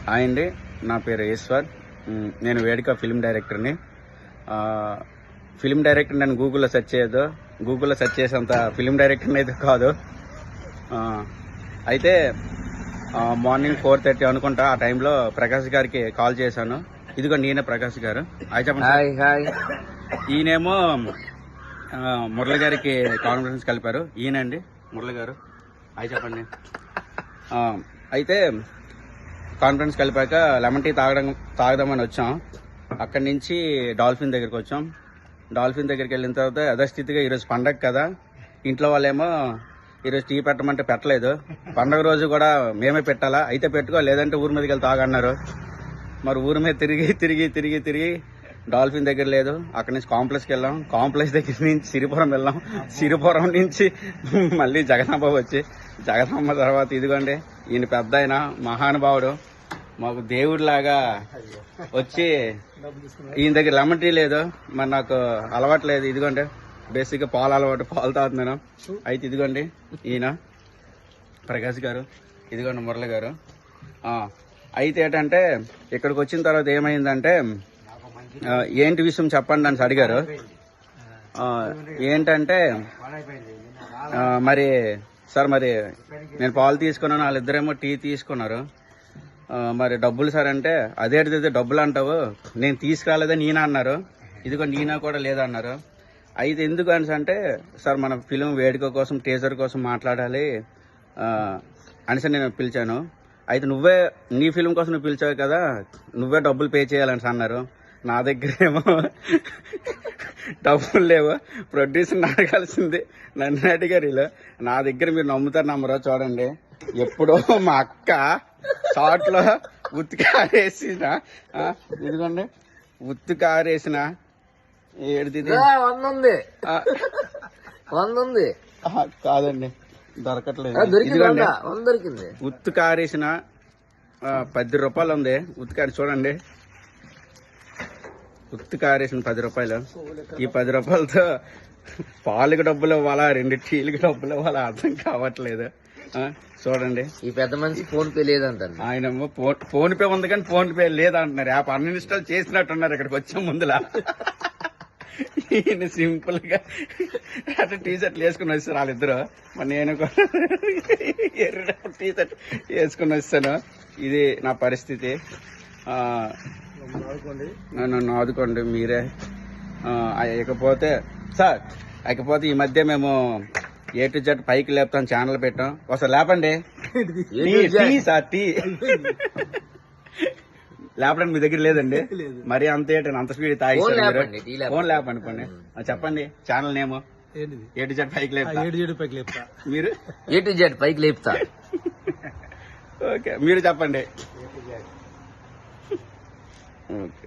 Hi అండి, నా పేరు ఈశ్వర్. నేను వేడుక ఫిల్మ్ డైరెక్టర్ని. ఫిల్మ్ డైరెక్టర్ నేను గూగుల్లో సెర్చ్ చేయొద్దు, గూగుల్లో సెర్చ్ చేసేంత ఫిల్మ్ డైరెక్టర్ని అయితే కాదు. అయితే మార్నింగ్ 4:30 అనుకుంటా ఆ టైంలో ప్రకాష్ గారికి కాల్ చేశాను. ఇదిగో నేనే ప్రకాష్ గారు. హాయ్ చెప్పండి. హాయ్. ఈయనేమో మురళి గారికి కాన్ఫరెన్స్ కలిపారు. ఈయనండి మురళి గారు. హాయ్ చెప్పండి. అయితే కాన్ఫరెన్స్ కలిపాక లెమన్ టీ తాగదామని వచ్చాం. అక్కడి నుంచి డాల్ఫిన్ దగ్గరికి వచ్చాం. డాల్ఫిన్ దగ్గరికి వెళ్ళిన తర్వాత యథాస్థితిగా ఈరోజు పండగ కదా, ఇంట్లో వాళ్ళేమో ఈరోజు టీ పెట్టమంటే పెట్టలేదు. పండగ రోజు కూడా మేమే పెట్టాలా, అయితే పెట్టుకో లేదంటే ఊరి మీదకి వెళ్ళి తాగన్నారు. మరి ఊరి మీద తిరిగి డాల్ఫిన్ దగ్గర లేదు. అక్కడి నుంచి కాంప్లెక్స్కి వెళ్ళాం. కాంప్లెక్స్ దగ్గర నుంచి సిరిపురం వెళ్ళాం. సిరిపురం నుంచి మళ్ళీ జగదాంబ వచ్చి, జగదాంబ తర్వాత ఇదిగోండి ఈయన పెద్ద ఆయన మహానుభావుడు, మాకు దేవుడిలాగా వచ్చి ఈయన దగ్గర లెమన్ టీ లేదు, మరి నాకు అలవాటు లేదు. ఇదిగోండి బేసిక్గా పాలు అలవాటు, పాలు తాగుతున్నాను. అయితే ఇదిగోండి ఈయన ప్రకాష్ గారు, ఇదిగోండి మురళి గారు. అయితే ఏంటంటే ఇక్కడికి వచ్చిన తర్వాత ఏమైందంటే ఏంటి విషయం చెప్పండి అని అడిగారు. ఏంటంటే మరి సార్ మరి నేను పాలు తీసుకున్నాను, వాళ్ళిద్దరేమో టీ తీసుకున్నారు. మరి డబ్బులు సార్ అంటే అదేంటిది డబ్బులు అంటావు, నేను తీసుకురాలేదని ఈయన అన్నారు. ఇదిగో ఈయన కూడా లేదన్నారు. అయితే ఎందుకు అని అంటే సార్ మన ఫిలిం వేడుక కోసం టీజర్ కోసం మాట్లాడాలి అనేసి నేను పిలిచాను. అయితే నువ్వే నీ ఫిలిం కోసం నువ్వు పిలిచావు కదా, నువ్వే డబ్బులు పే చేయాలని అన్నారు. నా దగ్గర ఏమో డబ్బులు లేవు, ప్రొడ్యూసర్ని అడగాల్సింది నన్ను అడిగారు వీళ్ళు. నా దగ్గర మీరు నమ్ముతారు నమ్మరో చూడండి, ఎప్పుడో మా అక్క షార్ట్లో ఉత్తికారేసిన, ఇదిగోండి ఉత్తికారేసిన ఏడుది కాదండి దొరకట్లేదు. ఇదిగోండి ఉత్తికారేసిన 10 రూపాయలు ఉంది. ఉత్తికారి చూడండి, ఉత్తికారేసిన 10 రూపాయలు. ఈ 10 రూపాయలతో పాలుకి డబ్బులు ఇవ్వాలా, 2 టీలకు డబ్బులు ఇవ్వాలా అర్థం కావట్లేదు. చూడండి ఈ పెద్ద మనిషి ఫోన్ పే లేదంటారు. ఆయన ఫోన్ పే ఉంది కానీ ఫోన్ పే లేదంటున్నారు. యాప్ అన్ఇన్స్టాల్ చేసినట్టున్నారు ఇక్కడికి వచ్చే ముందులా. ఈయన సింపుల్ గా అట్లా టీ షర్ట్లు వేసుకుని వస్తారు వాళ్ళిద్దరు. మరి నేను కూడా ఎర్ర టీ షర్ట్ వేసుకుని వస్తాను. ఇది నా పరిస్థితి. నన్ను ఆదుకోండి మీరే. ఇకపోతే ఈ మధ్య మేము A to Z పైకి లేపుతాం ఛానల్ పెట్టాం. ఒకసారి లేపండి. టీ లేపడానికి మీ దగ్గర లేదండి, మరి అంతే అంత స్పీడ్ తాగిస్తారు మీరు. ఫోన్ లేపండి పోనీ, చెప్పండి ఛానల్ నేమో. A to Z పైకి లేపుతా. మీరు A to Z పైకి లేపుతా. ఓకే మీరు చెప్పండి. ఓకే.